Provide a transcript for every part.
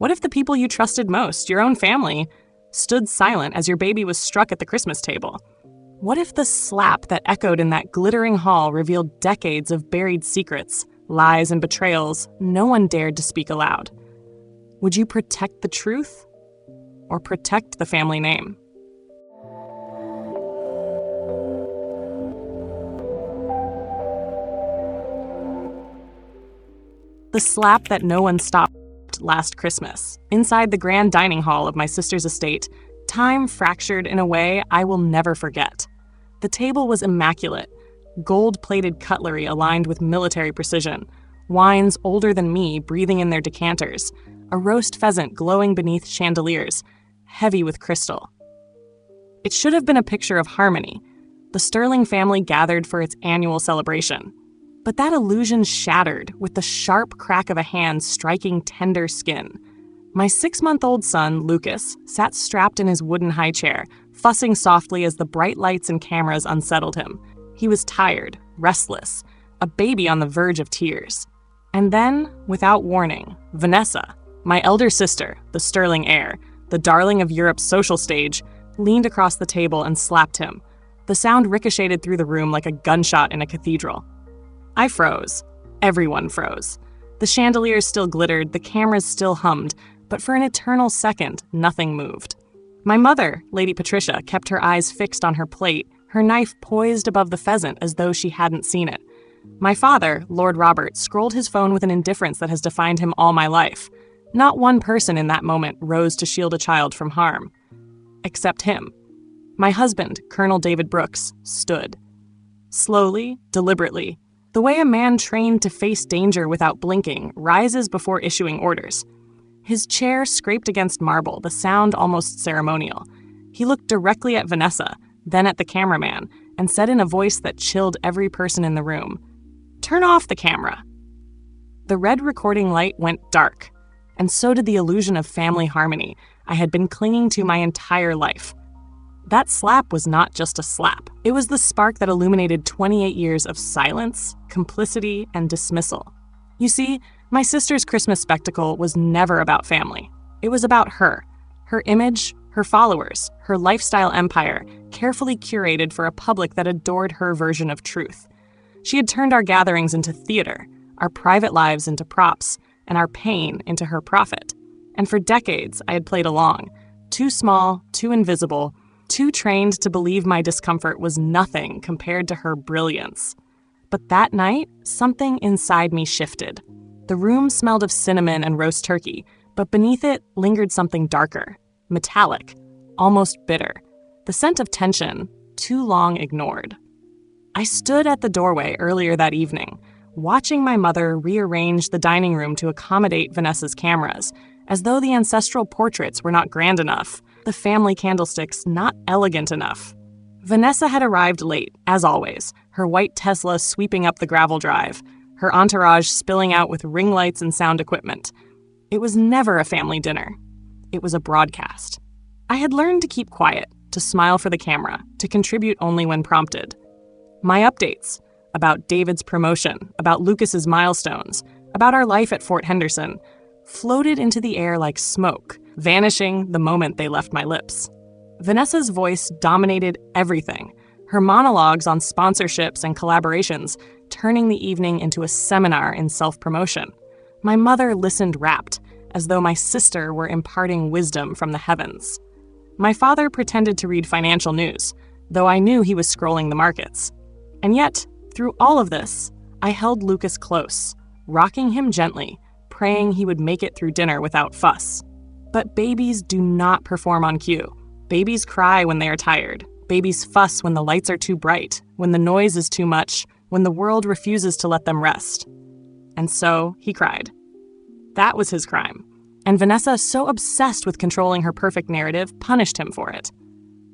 What if the people you trusted most, your own family, stood silent as your baby was struck at the Christmas table? What if the slap that echoed in that glittering hall revealed decades of buried secrets, lies, and betrayals no one dared to speak aloud? Would you protect the truth or protect the family name? The slap that no one stopped last Christmas. Inside the grand dining hall of my sister's estate, time fractured in a way I will never forget. The table was immaculate, gold-plated cutlery aligned with military precision, wines older than me breathing in their decanters, a roast pheasant glowing beneath chandeliers, heavy with crystal. It should have been a picture of harmony. The Sterling family gathered for its annual celebration. But that illusion shattered with the sharp crack of a hand striking tender skin. My 6-month-old son, Lucas, sat strapped in his wooden high chair, fussing softly as the bright lights and cameras unsettled him. He was tired, restless, a baby on the verge of tears. And then, without warning, Vanessa, my elder sister, the Sterling heir, the darling of Europe's social stage, leaned across the table and slapped him. The sound ricocheted through the room like a gunshot in a cathedral. I froze. Everyone froze. The chandeliers still glittered, the cameras still hummed, but for an eternal second, nothing moved. My mother, Lady Patricia, kept her eyes fixed on her plate, her knife poised above the pheasant as though she hadn't seen it. My father, Lord Robert, scrolled his phone with an indifference that has defined him all my life. Not one person in that moment rose to shield a child from harm. Except him. My husband, Colonel David Brooks, stood. Slowly, deliberately, the way a man trained to face danger without blinking rises before issuing orders. His chair scraped against marble, the sound almost ceremonial. He looked directly at Vanessa, then at the cameraman, and said in a voice that chilled every person in the room, "Turn off the camera." The red recording light went dark, and so did the illusion of family harmony I had been clinging to my entire life. That slap was not just a slap. It was the spark that illuminated 28 years of silence, complicity, and dismissal. You see, my sister's Christmas spectacle was never about family. It was about her image, her followers, her lifestyle empire, carefully curated for a public that adored her version of truth. She had turned our gatherings into theater, our private lives into props, and our pain into her profit. And for decades, I had played along, too small, too invisible, too trained to believe my discomfort was nothing compared to her brilliance. But that night, something inside me shifted. The room smelled of cinnamon and roast turkey, but beneath it lingered something darker, metallic, almost bitter. The scent of tension, too long ignored. I stood at the doorway earlier that evening, watching my mother rearrange the dining room to accommodate Vanessa's cameras, as though the ancestral portraits were not grand enough, the family candlesticks not elegant enough. Vanessa had arrived late, as always, her white Tesla sweeping up the gravel drive, her entourage spilling out with ring lights and sound equipment. It was never a family dinner. It was a broadcast. I had learned to keep quiet, to smile for the camera, to contribute only when prompted. My updates about David's promotion, about Lucas's milestones, about our life at Fort Henderson, floated into the air like smoke, vanishing the moment they left my lips. Vanessa's voice dominated everything, her monologues on sponsorships and collaborations turning the evening into a seminar in self-promotion. My mother listened rapt, as though my sister were imparting wisdom from the heavens. My father pretended to read financial news, though I knew he was scrolling the markets. And yet, through all of this, I held Lucas close, rocking him gently, praying he would make it through dinner without fuss. But babies do not perform on cue. Babies cry when they are tired. Babies fuss when the lights are too bright, when the noise is too much, when the world refuses to let them rest. And so he cried. That was his crime. And Vanessa, so obsessed with controlling her perfect narrative, punished him for it.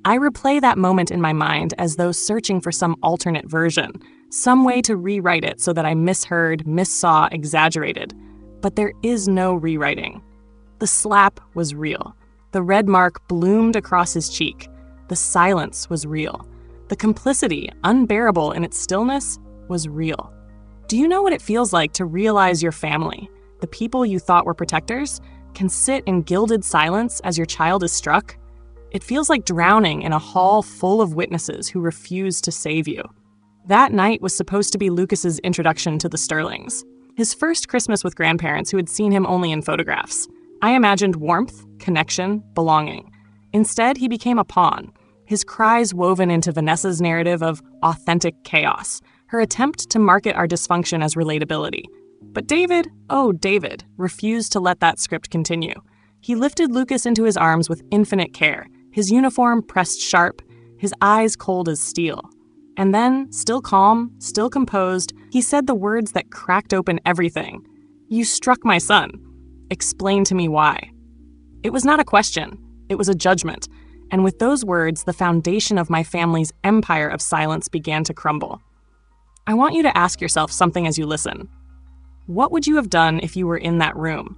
I replay that moment in my mind as though searching for some alternate version, some way to rewrite it so that I misheard, missaw, exaggerated. But there is no rewriting. The slap was real. The red mark bloomed across his cheek. The silence was real. The complicity, unbearable in its stillness, was real. Do you know what it feels like to realize your family, the people you thought were protectors, can sit in gilded silence as your child is struck, it feels like drowning in a hall full of witnesses who refuse to save you. That night was supposed to be Lucas's introduction to the Sterlings, his first Christmas with grandparents who had seen him only in photographs. I imagined warmth, connection, belonging. Instead, he became a pawn, his cries woven into Vanessa's narrative of authentic chaos, her attempt to market our dysfunction as relatability. But David, oh David, refused to let that script continue. He lifted Lucas into his arms with infinite care, his uniform pressed sharp, his eyes cold as steel. And then, still calm, still composed, he said the words that cracked open everything. "You struck my son. Explain to me why." It was not a question, it was a judgment. And with those words, the foundation of my family's empire of silence began to crumble. I want you to ask yourself something as you listen. What would you have done if you were in that room?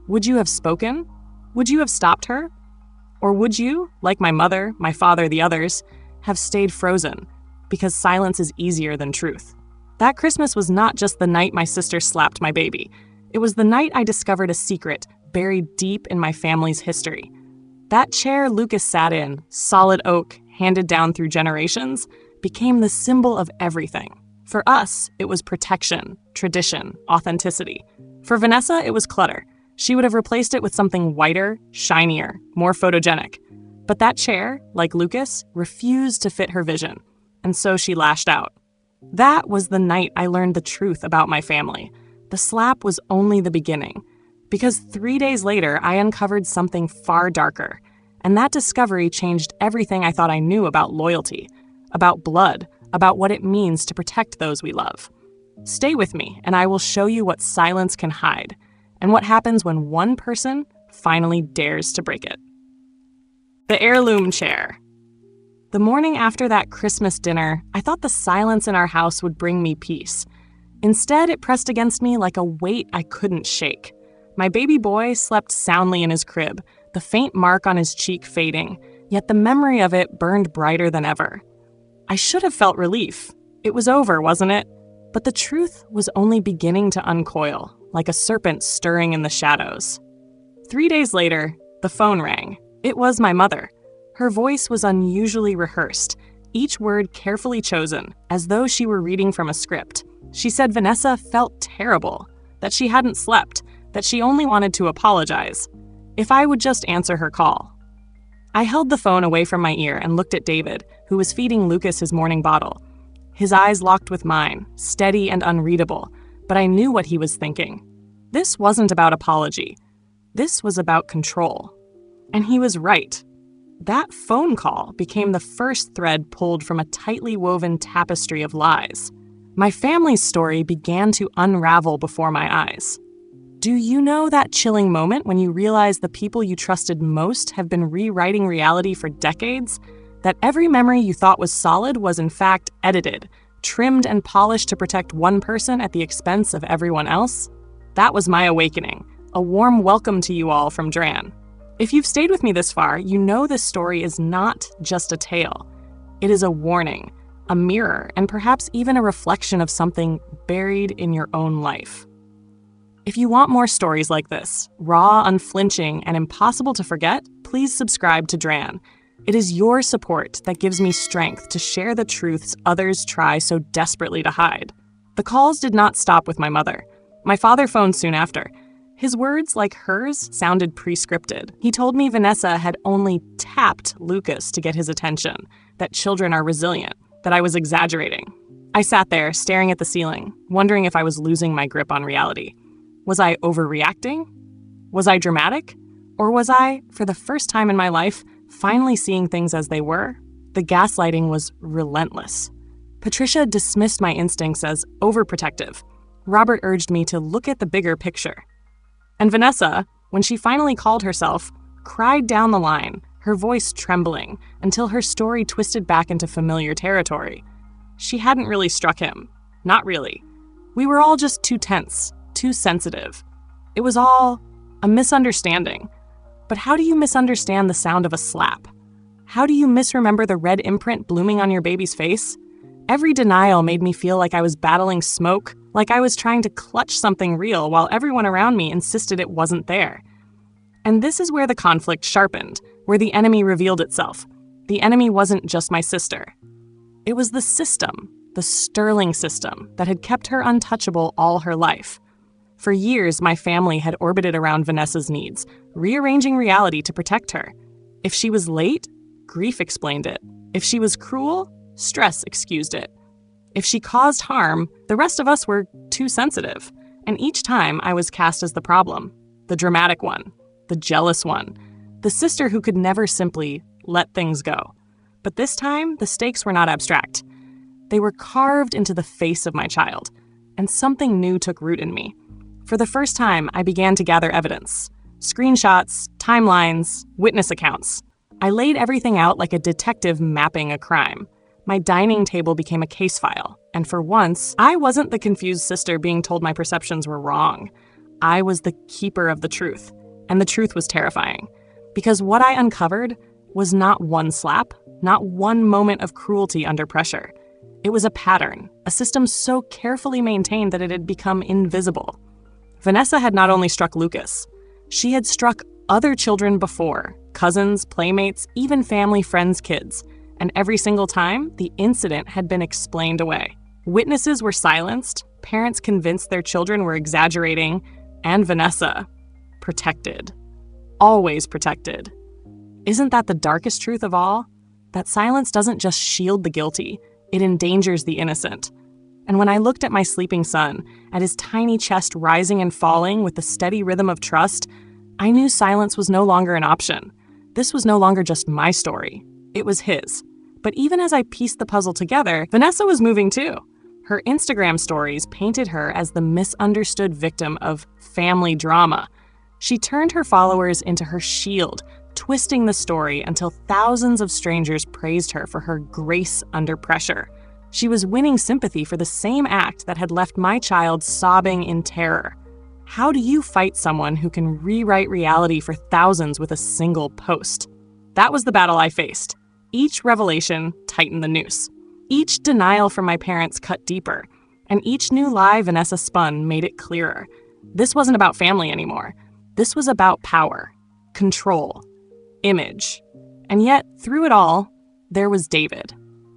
Would you have spoken? Would you have stopped her? Or would you, like my mother, my father, the others, have stayed frozen? Because silence is easier than truth. That Christmas was not just the night my sister slapped my baby. It was the night I discovered a secret buried deep in my family's history. That chair Lucas sat in, solid oak, handed down through generations, became the symbol of everything. For us, it was protection, tradition, authenticity. For Vanessa, it was clutter. She would have replaced it with something whiter, shinier, more photogenic. But that chair, like Lucas, refused to fit her vision. And so she lashed out. That was the night I learned the truth about my family. The slap was only the beginning. Because 3 days later, I uncovered something far darker. And that discovery changed everything I thought I knew about loyalty, about blood, about what it means to protect those we love. Stay with me, and I will show you what silence can hide, and what happens when one person finally dares to break it. The Heirloom Chair. The morning after that Christmas dinner, I thought the silence in our house would bring me peace. Instead, it pressed against me like a weight I couldn't shake. My baby boy slept soundly in his crib, the faint mark on his cheek fading, yet the memory of it burned brighter than ever. I should have felt relief. It was over, wasn't it? But the truth was only beginning to uncoil, like a serpent stirring in the shadows. 3 days later, the phone rang. It was my mother. Her voice was unusually rehearsed, each word carefully chosen, as though she were reading from a script. She said Vanessa felt terrible, that she hadn't slept, that she only wanted to apologize. If I would just answer her call. I held the phone away from my ear and looked at David, who was feeding Lucas his morning bottle. His eyes locked with mine, steady and unreadable, but I knew what he was thinking. This wasn't about apology. This was about control. And he was right. That phone call became the first thread pulled from a tightly woven tapestry of lies. My family's story began to unravel before my eyes. Do you know that chilling moment when you realize the people you trusted most have been rewriting reality for decades? That every memory you thought was solid was in fact edited, trimmed and polished to protect one person at the expense of everyone else? That was my awakening, a warm welcome to you all from Dran. If you've stayed with me this far, you know this story is not just a tale. It is a warning, a mirror, and perhaps even a reflection of something buried in your own life. If you want more stories like this, raw, unflinching, and impossible to forget, please subscribe to Dran. It is your support that gives me strength to share the truths others try so desperately to hide. The calls did not stop with my mother. My father phoned soon after. His words, like hers, sounded pre-scripted. He told me Vanessa had only tapped Lucas to get his attention, that children are resilient, that I was exaggerating. I sat there, staring at the ceiling, wondering if I was losing my grip on reality. Was I overreacting? Was I dramatic? Or was I, for the first time in my life, finally seeing things as they were? The gaslighting was relentless. Patricia dismissed my instincts as overprotective. Robert urged me to look at the bigger picture. And Vanessa, when she finally called herself, cried down the line, her voice trembling, until her story twisted back into familiar territory. She hadn't really struck him. Not really. We were all just too tense, too sensitive. It was all a misunderstanding. But how do you misunderstand the sound of a slap? How do you misremember the red imprint blooming on your baby's face? Every denial made me feel like I was battling smoke, like I was trying to clutch something real while everyone around me insisted it wasn't there. And this is where the conflict sharpened, where the enemy revealed itself. The enemy wasn't just my sister. It was the system, the sterling system, that had kept her untouchable all her life. For years, my family had orbited around Vanessa's needs, rearranging reality to protect her. If she was late, grief explained it. If she was cruel, stress excused it. If she caused harm, the rest of us were too sensitive. And each time I was cast as the problem, the dramatic one, the jealous one, the sister who could never simply let things go. But this time, the stakes were not abstract. They were carved into the face of my child, and something new took root in me. For the first time, I began to gather evidence. Screenshots, timelines, witness accounts. I laid everything out like a detective mapping a crime. My dining table became a case file, and for once, I wasn't the confused sister being told my perceptions were wrong. I was the keeper of the truth, and the truth was terrifying. Because what I uncovered was not one slap, not one moment of cruelty under pressure. It was a pattern, a system so carefully maintained that it had become invisible. Vanessa had not only struck Lucas, she had struck other children before, cousins, playmates, even family friends' kids. And every single time, the incident had been explained away. Witnesses were silenced, parents convinced their children were exaggerating, and Vanessa, protected. Always protected. Isn't that the darkest truth of all? That silence doesn't just shield the guilty, it endangers the innocent. And when I looked at my sleeping son, at his tiny chest rising and falling with the steady rhythm of trust, I knew silence was no longer an option. This was no longer just my story. It was his. But even as I pieced the puzzle together, Vanessa was moving too. Her Instagram stories painted her as the misunderstood victim of family drama. She turned her followers into her shield, twisting the story until thousands of strangers praised her for her grace under pressure. She was winning sympathy for the same act that had left my child sobbing in terror. How do you fight someone who can rewrite reality for thousands with a single post? That was the battle I faced. Each revelation tightened the noose. Each denial from my parents cut deeper. And each new lie Vanessa spun made it clearer. This wasn't about family anymore. This was about power, control, image. And yet, through it all, there was David.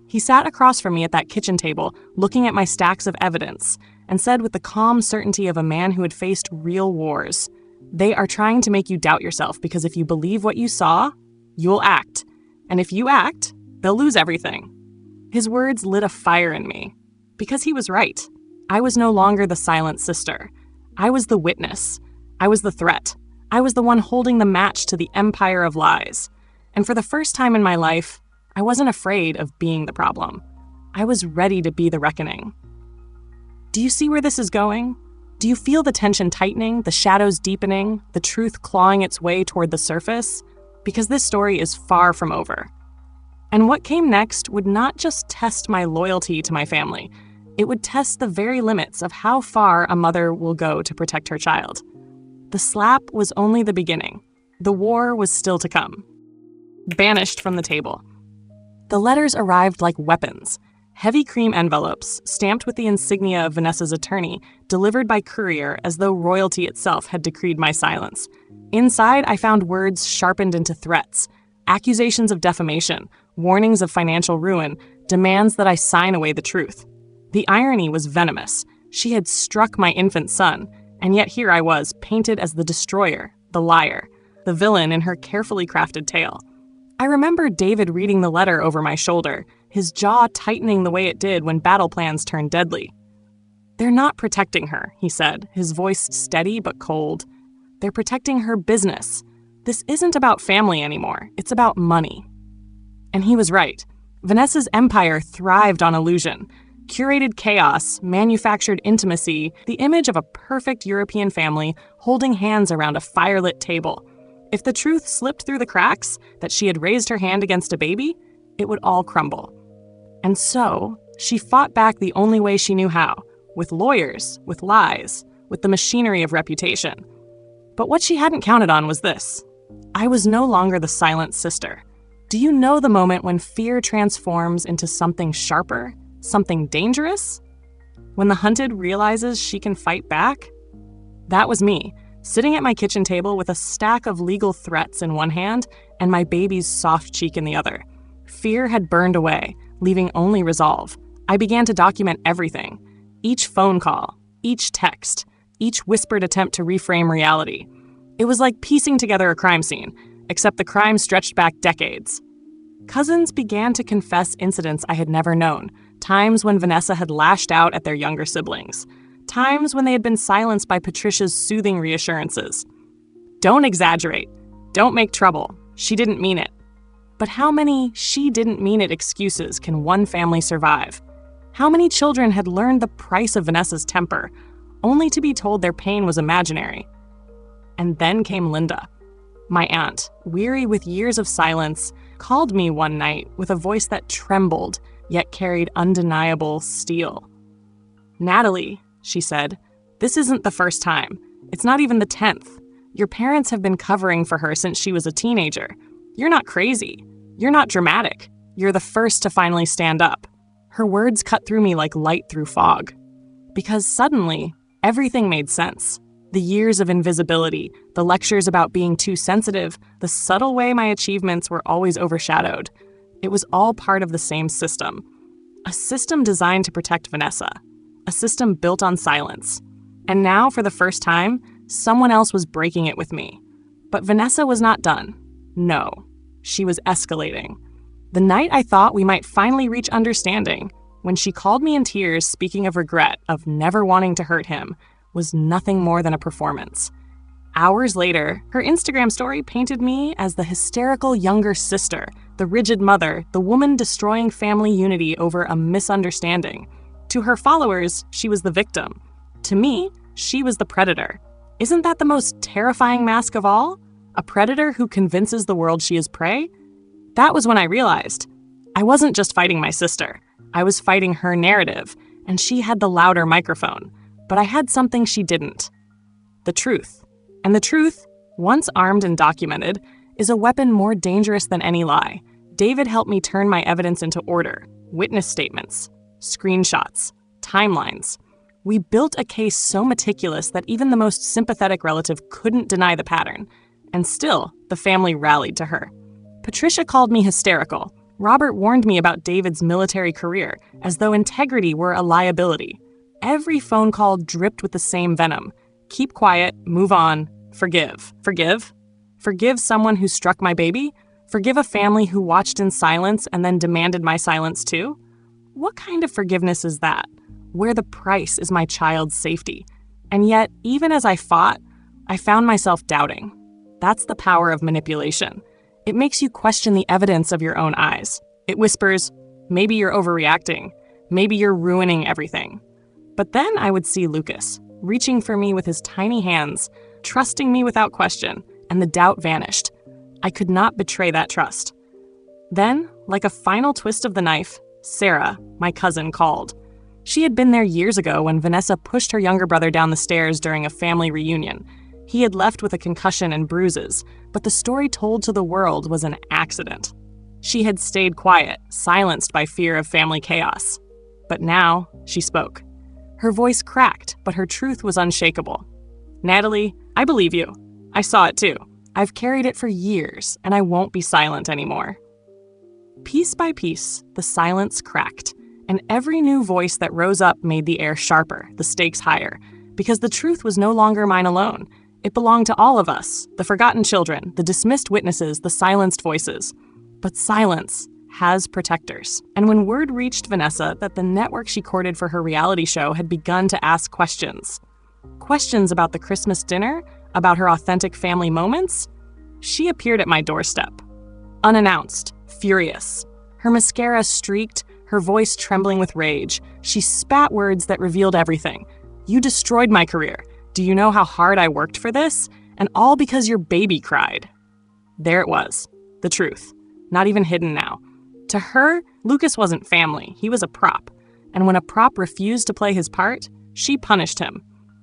He sat across from me at that kitchen table, looking at my stacks of evidence, and said with the calm certainty of a man who had faced real wars, "They are trying to make you doubt yourself because if you believe what you saw, you'll act. And if you act, they'll lose everything." His words lit a fire in me. Because he was right. I was no longer the silent sister. I was the witness. I was the threat. I was the one holding the match to the empire of lies. And for the first time in my life, I wasn't afraid of being the problem. I was ready to be the reckoning. Do you see where this is going? Do you feel the tension tightening, the shadows deepening, the truth clawing its way toward the surface? Because this story is far from over. And what came next would not just test my loyalty to my family, it would test the very limits of how far a mother will go to protect her child. The slap was only the beginning. The war was still to come. Banished from the table. The letters arrived like weapons. Heavy cream envelopes, stamped with the insignia of Vanessa's attorney, delivered by courier as though royalty itself had decreed my silence. Inside, I found words sharpened into threats, accusations of defamation, warnings of financial ruin, demands that I sign away the truth. The irony was venomous. She had struck my infant son, and yet here I was, painted as the destroyer, the liar, the villain in her carefully crafted tale. I remember David reading the letter over my shoulder, his jaw tightening the way it did when battle plans turned deadly. "They're not protecting her," he said, his voice steady but cold. "They're protecting her business. This isn't about family anymore. It's about money." And he was right. Vanessa's empire thrived on illusion. Curated chaos, manufactured intimacy, the image of a perfect European family holding hands around a firelit table. If the truth slipped through the cracks, that she had raised her hand against a baby, it would all crumble. And so, she fought back the only way she knew how, with lawyers, with lies, with the machinery of reputation. But what she hadn't counted on was this. I was no longer the silent sister. Do you know the moment when fear transforms into something sharper, something dangerous? When the hunted realizes she can fight back? That was me, sitting at my kitchen table with a stack of legal threats in one hand and my baby's soft cheek in the other. Fear had burned away, leaving only resolve. I began to document everything. Each phone call, each text, each whispered attempt to reframe reality. It was like piecing together a crime scene, except the crime stretched back decades. Cousins began to confess incidents I had never known, times when Vanessa had lashed out at their younger siblings, times when they had been silenced by Patricia's soothing reassurances. Don't exaggerate. Don't make trouble. She didn't mean it. But how many she didn't mean it excuses can one family survive? How many children had learned the price of Vanessa's temper, only to be told their pain was imaginary? And then came Linda. My aunt, weary with years of silence, called me one night with a voice that trembled, yet carried undeniable steel. "Natalie," she said, "this isn't the first time. It's not even the 10th. Your parents have been covering for her since she was a teenager. You're not crazy. You're not dramatic. You're the first to finally stand up." Her words cut through me like light through fog. Because suddenly, everything made sense. The years of invisibility, the lectures about being too sensitive, the subtle way my achievements were always overshadowed. It was all part of the same system. A system designed to protect Vanessa. A system built on silence. And now, for the first time, someone else was breaking it with me. But Vanessa was not done. No, she was escalating. The night I thought we might finally reach understanding, when she called me in tears speaking of regret, of never wanting to hurt him, was nothing more than a performance. Hours later, her Instagram story painted me as the hysterical younger sister, the rigid mother, the woman destroying family unity over a misunderstanding. To her followers, she was the victim. To me, she was the predator. Isn't that the most terrifying mask of all? A predator who convinces the world she is prey? That was when I realized I wasn't just fighting my sister. I was fighting her narrative, and she had the louder microphone. But I had something she didn't. The truth. And the truth, once armed and documented, is a weapon more dangerous than any lie. David helped me turn my evidence into order. Witness statements, screenshots, timelines. We built a case so meticulous that even the most sympathetic relative couldn't deny the pattern. And still, the family rallied to her. Patricia called me hysterical. Robert warned me about David's military career, as though integrity were a liability. Every phone call dripped with the same venom. Keep quiet, move on, forgive. Forgive? Forgive someone who struck my baby? Forgive a family who watched in silence and then demanded my silence too? What kind of forgiveness is that, where the price is my child's safety? And yet, even as I fought, I found myself doubting. That's the power of manipulation. It makes you question the evidence of your own eyes. It whispers, maybe you're overreacting. Maybe you're ruining everything. But then I would see Lucas, reaching for me with his tiny hands, trusting me without question, and the doubt vanished. I could not betray that trust. Then, like a final twist of the knife, Sarah, my cousin, called. She had been there years ago when Vanessa pushed her younger brother down the stairs during a family reunion. He had left with a concussion and bruises, but the story told to the world was an accident. She had stayed quiet, silenced by fear of family chaos. But now, she spoke. Her voice cracked, but her truth was unshakable. "Natalie, I believe you. I saw it too. I've carried it for years, and I won't be silent anymore." Piece by piece, the silence cracked, and every new voice that rose up made the air sharper, the stakes higher, because the truth was no longer mine alone. It belonged to all of us, the forgotten children, the dismissed witnesses, the silenced voices. But silence has protectors. And when word reached Vanessa that the network she courted for her reality show had begun to ask questions about the Christmas dinner, about her authentic family moments, she appeared at my doorstep. Unannounced, furious. Her mascara streaked, her voice trembling with rage. She spat words that revealed everything. "You destroyed my career. Do you know how hard I worked for this? And all because your baby cried." There it was, the truth, not even hidden now. To her, Lucas wasn't family, he was a prop. And when a prop refused to play his part, she punished him.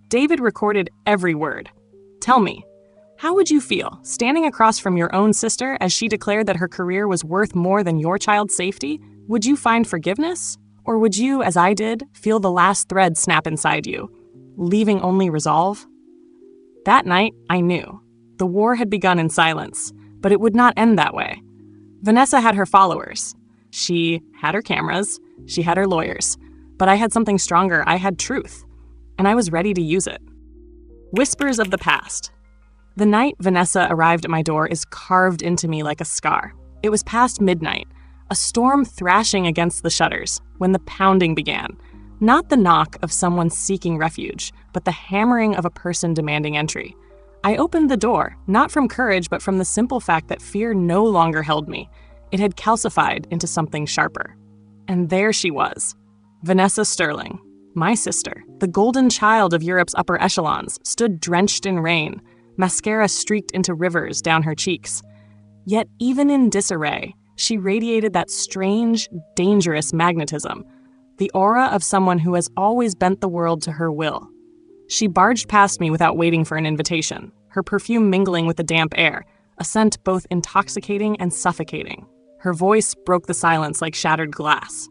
David recorded every word. Tell me, how would you feel standing across from your own sister as she declared that her career was worth more than your child's safety? Would you find forgiveness? Or would you, as I did, feel the last thread snap inside you, leaving only resolve? That night, I knew. The war had begun in silence, but it would not end that way. Vanessa had her followers. She had her cameras. She had her lawyers. But I had something stronger. I had truth. And I was ready to use it. Whispers of the past. The night Vanessa arrived at my door is carved into me like a scar. It was past midnight, a storm thrashing against the shutters, when the pounding began. Not the knock of someone seeking refuge, but the hammering of a person demanding entry. I opened the door, not from courage, but from the simple fact that fear no longer held me. It had calcified into something sharper. And there she was, Vanessa Sterling, my sister, the golden child of Europe's upper echelons, stood drenched in rain, mascara streaked into rivers down her cheeks. Yet even in disarray, she radiated that strange, dangerous magnetism, the aura of someone who has always bent the world to her will. She barged past me without waiting for an invitation, her perfume mingling with the damp air, a scent both intoxicating and suffocating. Her voice broke the silence like shattered glass.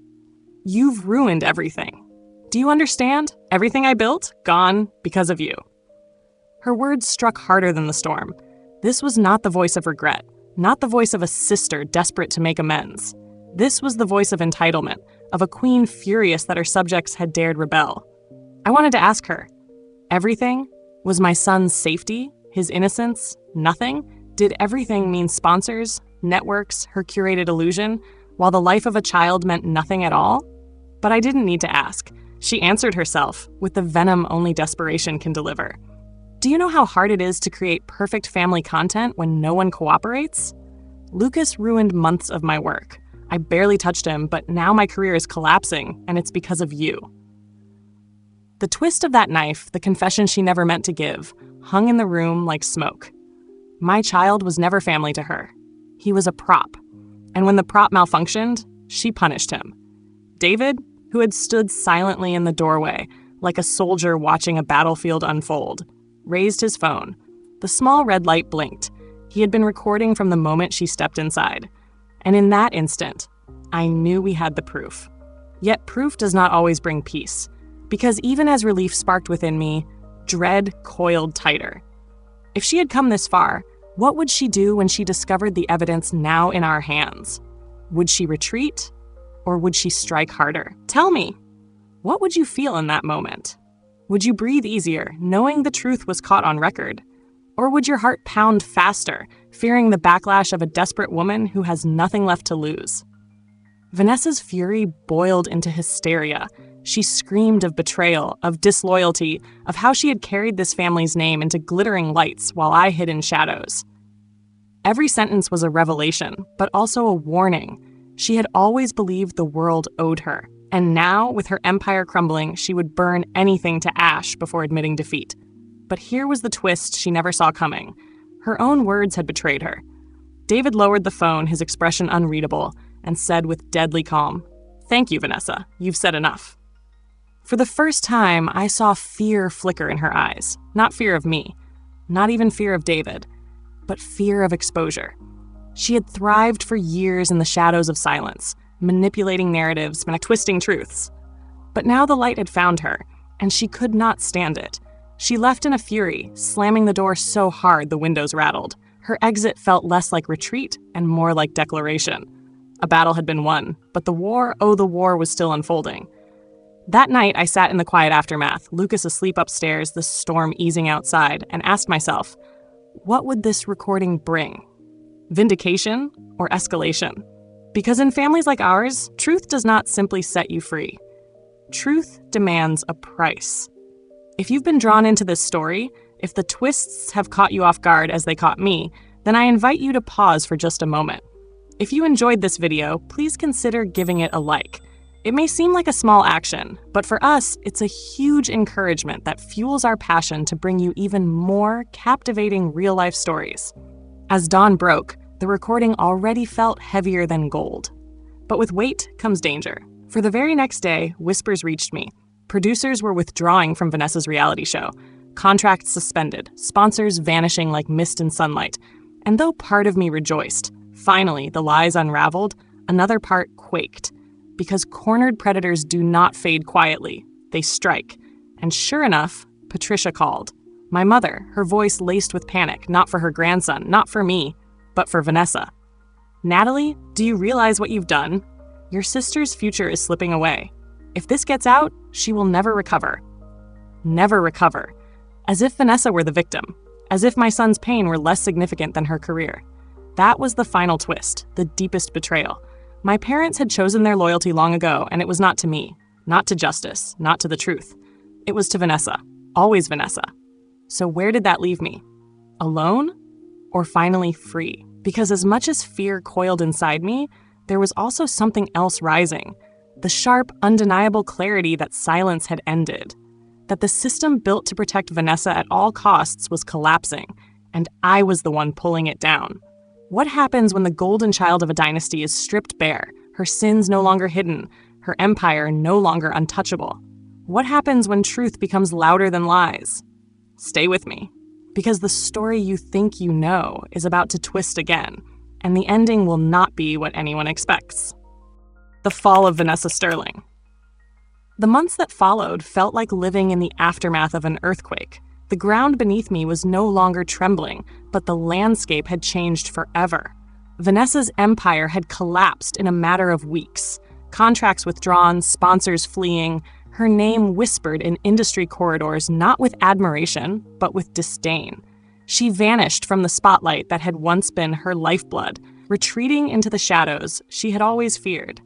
"You've ruined everything. Do you understand? Everything I built, gone because of you." Her words struck harder than the storm. This was not the voice of regret, not the voice of a sister desperate to make amends. This was the voice of entitlement, of a queen furious that her subjects had dared rebel. I wanted to ask her, everything? Was my son's safety, his innocence, nothing? Did everything mean sponsors, networks, her curated illusion, while the life of a child meant nothing at all? But I didn't need to ask. She answered herself with the venom only desperation can deliver. Do you know how hard it is to create perfect family content when no one cooperates? Lucas ruined months of my work. I barely touched him, but now my career is collapsing, and it's because of you. The twist of that knife, the confession she never meant to give, hung in the room like smoke. My child was never family to her. He was a prop. And when the prop malfunctioned, she punished him. David, who had stood silently in the doorway, like a soldier watching a battlefield unfold, raised his phone. The small red light blinked. He had been recording from the moment she stepped inside. And in that instant, I knew we had the proof. Yet proof does not always bring peace, because even as relief sparked within me, dread coiled tighter. If she had come this far, what would she do when she discovered the evidence now in our hands? Would she retreat, or would she strike harder? Tell me, what would you feel in that moment? Would you breathe easier, knowing the truth was caught on record? Or would your heart pound faster, fearing the backlash of a desperate woman who has nothing left to lose? Vanessa's fury boiled into hysteria. She screamed of betrayal, of disloyalty, of how she had carried this family's name into glittering lights while I hid in shadows. Every sentence was a revelation, but also a warning. She had always believed the world owed her, and now, with her empire crumbling, she would burn anything to ash before admitting defeat. But here was the twist she never saw coming. Her own words had betrayed her. David lowered the phone, his expression unreadable, and said with deadly calm, "Thank you, Vanessa. You've said enough." For the first time, I saw fear flicker in her eyes. Not fear of me, not even fear of David, but fear of exposure. She had thrived for years in the shadows of silence, manipulating narratives and twisting truths. But now the light had found her, and she could not stand it. She left in a fury, slamming the door so hard the windows rattled. Her exit felt less like retreat and more like declaration. A battle had been won, but the war was still unfolding. That night, I sat in the quiet aftermath, Lucas asleep upstairs, the storm easing outside, and asked myself, what would this recording bring? Vindication or escalation? Because in families like ours, truth does not simply set you free. Truth demands a price. If you've been drawn into this story, if the twists have caught you off guard as they caught me, then I invite you to pause for just a moment. If you enjoyed this video, please consider giving it a like. It may seem like a small action, but for us, it's a huge encouragement that fuels our passion to bring you even more captivating real-life stories. As dawn broke, the recording already felt heavier than gold. But with weight comes danger. For the very next day, whispers reached me. Producers were withdrawing from Vanessa's reality show, contracts suspended, sponsors vanishing like mist in sunlight. And though part of me rejoiced, finally the lies unraveled, another part quaked. Because cornered predators do not fade quietly, they strike. And sure enough, Patricia called. My mother, her voice laced with panic, not for her grandson, not for me, but for Vanessa. Natalie, do you realize what you've done? Your sister's future is slipping away. If this gets out, she will never recover. Never recover. As if Vanessa were the victim. As if my son's pain were less significant than her career. That was the final twist, the deepest betrayal. My parents had chosen their loyalty long ago, and it was not to me, not to justice, not to the truth. It was to Vanessa. Always Vanessa. So where did that leave me? Alone? Or finally free? Because as much as fear coiled inside me, there was also something else rising. The sharp, undeniable clarity that silence had ended. That the system built to protect Vanessa at all costs was collapsing, and I was the one pulling it down. What happens when the golden child of a dynasty is stripped bare, her sins no longer hidden, her empire no longer untouchable? What happens when truth becomes louder than lies? Stay with me, because the story you think you know is about to twist again, and the ending will not be what anyone expects. The fall of Vanessa Sterling. The months that followed felt like living in the aftermath of an earthquake. The ground beneath me was no longer trembling, but the landscape had changed forever. Vanessa's empire had collapsed in a matter of weeks. Contracts withdrawn, sponsors fleeing, her name whispered in industry corridors not with admiration, but with disdain. She vanished from the spotlight that had once been her lifeblood, retreating into the shadows she had always feared.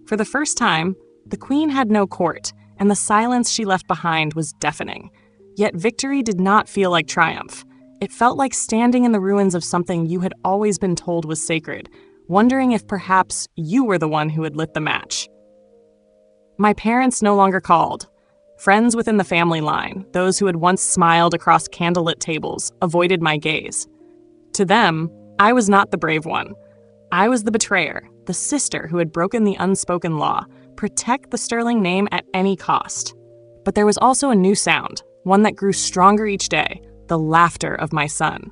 For the first time, the queen had no court, and the silence she left behind was deafening. Yet victory did not feel like triumph. It felt like standing in the ruins of something you had always been told was sacred, wondering if perhaps you were the one who had lit the match. My parents no longer called. Friends within the family line, those who had once smiled across candlelit tables, avoided my gaze. To them, I was not the brave one. I was the betrayer, the sister who had broken the unspoken law, protect the Sterling name at any cost. But there was also a new sound, one that grew stronger each day, the laughter of my son.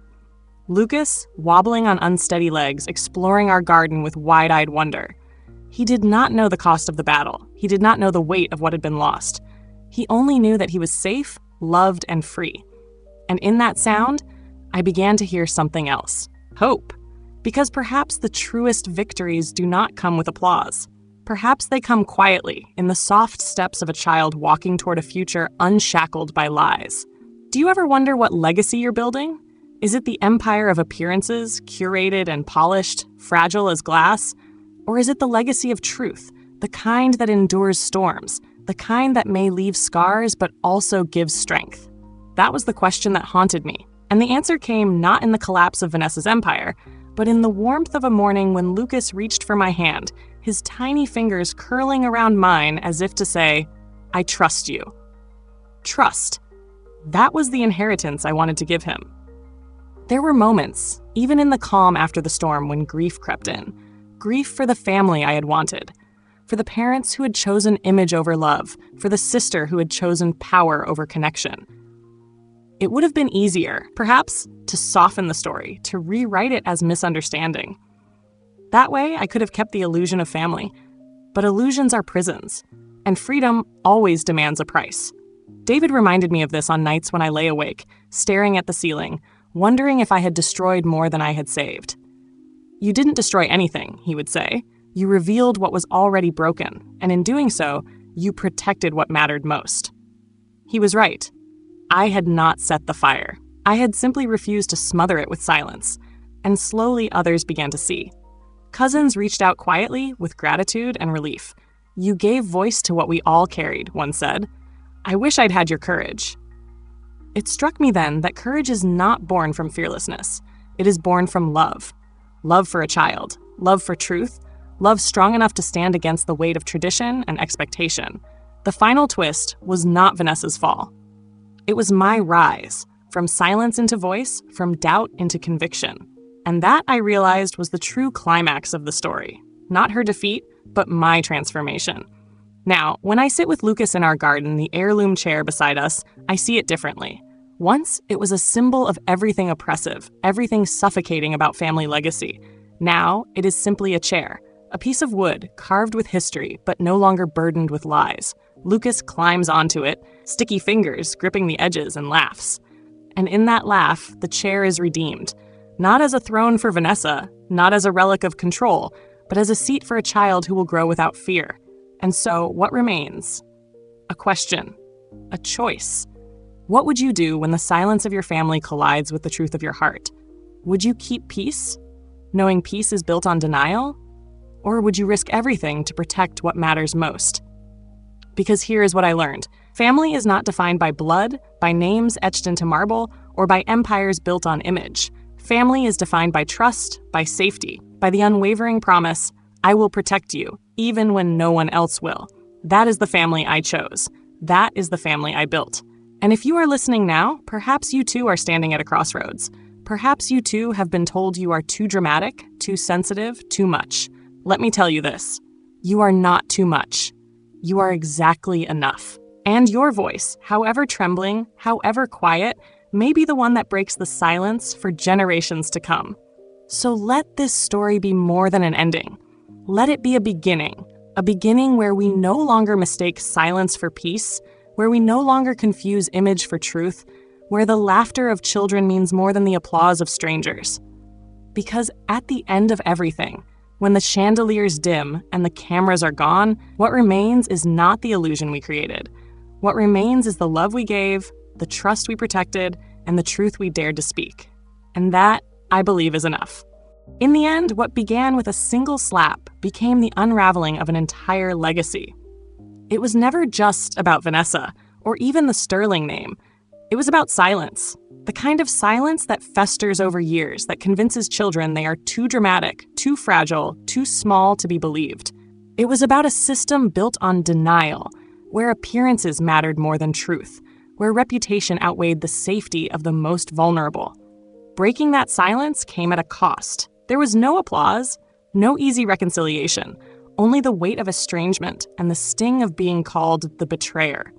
Lucas, wobbling on unsteady legs, exploring our garden with wide-eyed wonder. He did not know the cost of the battle. He did not know the weight of what had been lost. He only knew that he was safe, loved, and free. And in that sound, I began to hear something else. Hope. Because perhaps the truest victories do not come with applause. Perhaps they come quietly, in the soft steps of a child walking toward a future unshackled by lies. Do you ever wonder what legacy you're building? Is it the empire of appearances, curated and polished, fragile as glass? Or is it the legacy of truth, the kind that endures storms, the kind that may leave scars but also gives strength? That was the question that haunted me, and the answer came not in the collapse of Vanessa's empire, but in the warmth of a morning when Lucas reached for my hand, his tiny fingers curling around mine as if to say, "I trust you." Trust. That was the inheritance I wanted to give him. There were moments, even in the calm after the storm, when grief crept in. Grief for the family I had wanted, for the parents who had chosen image over love, for the sister who had chosen power over connection. It would have been easier, perhaps, to soften the story, to rewrite it as misunderstanding. That way, I could have kept the illusion of family. But illusions are prisons, and freedom always demands a price. David reminded me of this on nights when I lay awake, staring at the ceiling, wondering if I had destroyed more than I had saved. "You didn't destroy anything," he would say. "You revealed what was already broken, and in doing so, you protected what mattered most." He was right. I had not set the fire. I had simply refused to smother it with silence, and slowly others began to see. Cousins reached out quietly with gratitude and relief. "You gave voice to what we all carried," one said. "I wish I'd had your courage." It struck me then that courage is not born from fearlessness. It is born from love. Love for a child, love for truth, love strong enough to stand against the weight of tradition and expectation. The final twist was not Vanessa's fall. It was my rise, from silence into voice, from doubt into conviction. And that, I realized, was the true climax of the story. Not her defeat, but my transformation. Now, when I sit with Lucas in our garden, the heirloom chair beside us, I see it differently. Once, it was a symbol of everything oppressive, everything suffocating about family legacy. Now, it is simply a chair, a piece of wood carved with history, but no longer burdened with lies. Lucas climbs onto it, sticky fingers gripping the edges, and laughs. And in that laugh, the chair is redeemed. Not as a throne for Vanessa, not as a relic of control, but as a seat for a child who will grow without fear. And so, what remains? A question. A choice. What would you do when the silence of your family collides with the truth of your heart? Would you keep peace, knowing peace is built on denial? Or would you risk everything to protect what matters most? Because here is what I learned. Family is not defined by blood, by names etched into marble, or by empires built on image. Family is defined by trust, by safety, by the unwavering promise, I will protect you, even when no one else will. That is the family I chose. That is the family I built. And if you are listening now, perhaps you too are standing at a crossroads. Perhaps you too have been told you are too dramatic, too sensitive, too much. Let me tell you this. You are not too much. You are exactly enough. And your voice, however trembling, however quiet, may be the one that breaks the silence for generations to come. So let this story be more than an ending. Let it be a beginning where we no longer mistake silence for peace, where we no longer confuse image for truth, where the laughter of children means more than the applause of strangers. Because at the end of everything, when the chandeliers dim and the cameras are gone, what remains is not the illusion we created. What remains is the love we gave, the trust we protected, and the truth we dared to speak. And that, I believe, is enough. In the end, what began with a single slap became the unraveling of an entire legacy. It was never just about Vanessa, or even the Sterling name. It was about silence. The kind of silence that festers over years, that convinces children they are too dramatic, too fragile, too small to be believed. It was about a system built on denial, where appearances mattered more than truth, where reputation outweighed the safety of the most vulnerable. Breaking that silence came at a cost. There was no applause, no easy reconciliation, only the weight of estrangement and the sting of being called the betrayer.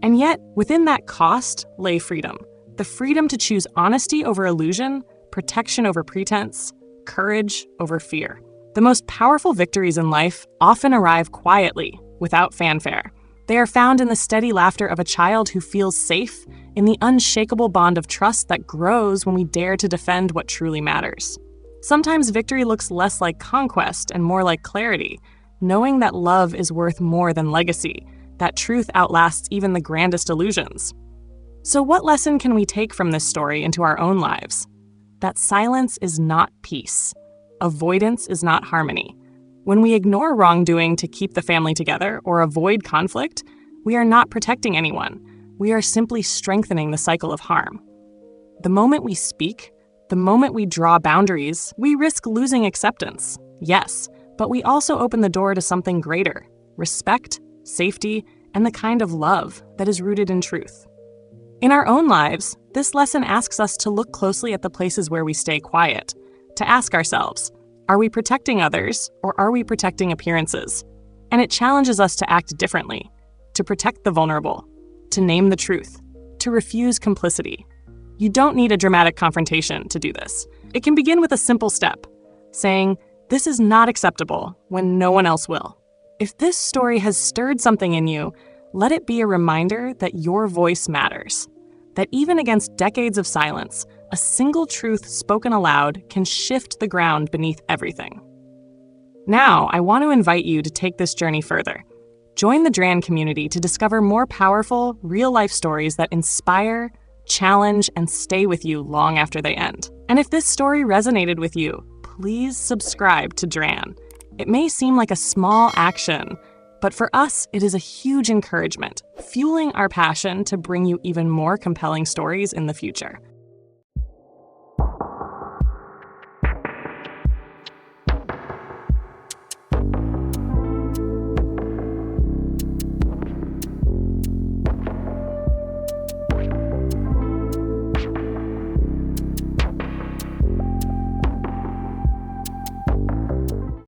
And yet, within that cost lay freedom. The freedom to choose honesty over illusion, protection over pretense, courage over fear. The most powerful victories in life often arrive quietly, without fanfare. They are found in the steady laughter of a child who feels safe, in the unshakable bond of trust that grows when we dare to defend what truly matters. Sometimes victory looks less like conquest and more like clarity, knowing that love is worth more than legacy, that truth outlasts even the grandest illusions. So what lesson can we take from this story into our own lives? That silence is not peace. Avoidance is not harmony. When we ignore wrongdoing to keep the family together or avoid conflict, we are not protecting anyone. We are simply strengthening the cycle of harm. The moment we speak, the moment we draw boundaries, we risk losing acceptance, yes, but we also open the door to something greater: respect, safety, and the kind of love that is rooted in truth. In our own lives, this lesson asks us to look closely at the places where we stay quiet, to ask ourselves, are we protecting others or are we protecting appearances? And it challenges us to act differently, to protect the vulnerable, to name the truth, to refuse complicity. You don't need a dramatic confrontation to do this. It can begin with a simple step, saying, this is not acceptable when no one else will. If this story has stirred something in you, let it be a reminder that your voice matters. That even against decades of silence, a single truth spoken aloud can shift the ground beneath everything. Now, I want to invite you to take this journey further. Join the Dran community to discover more powerful, real-life stories that inspire, challenge, and stay with you long after they end. And if this story resonated with you, please subscribe to Dran. It may seem like a small action, but for us, it is a huge encouragement, fueling our passion to bring you even more compelling stories in the future.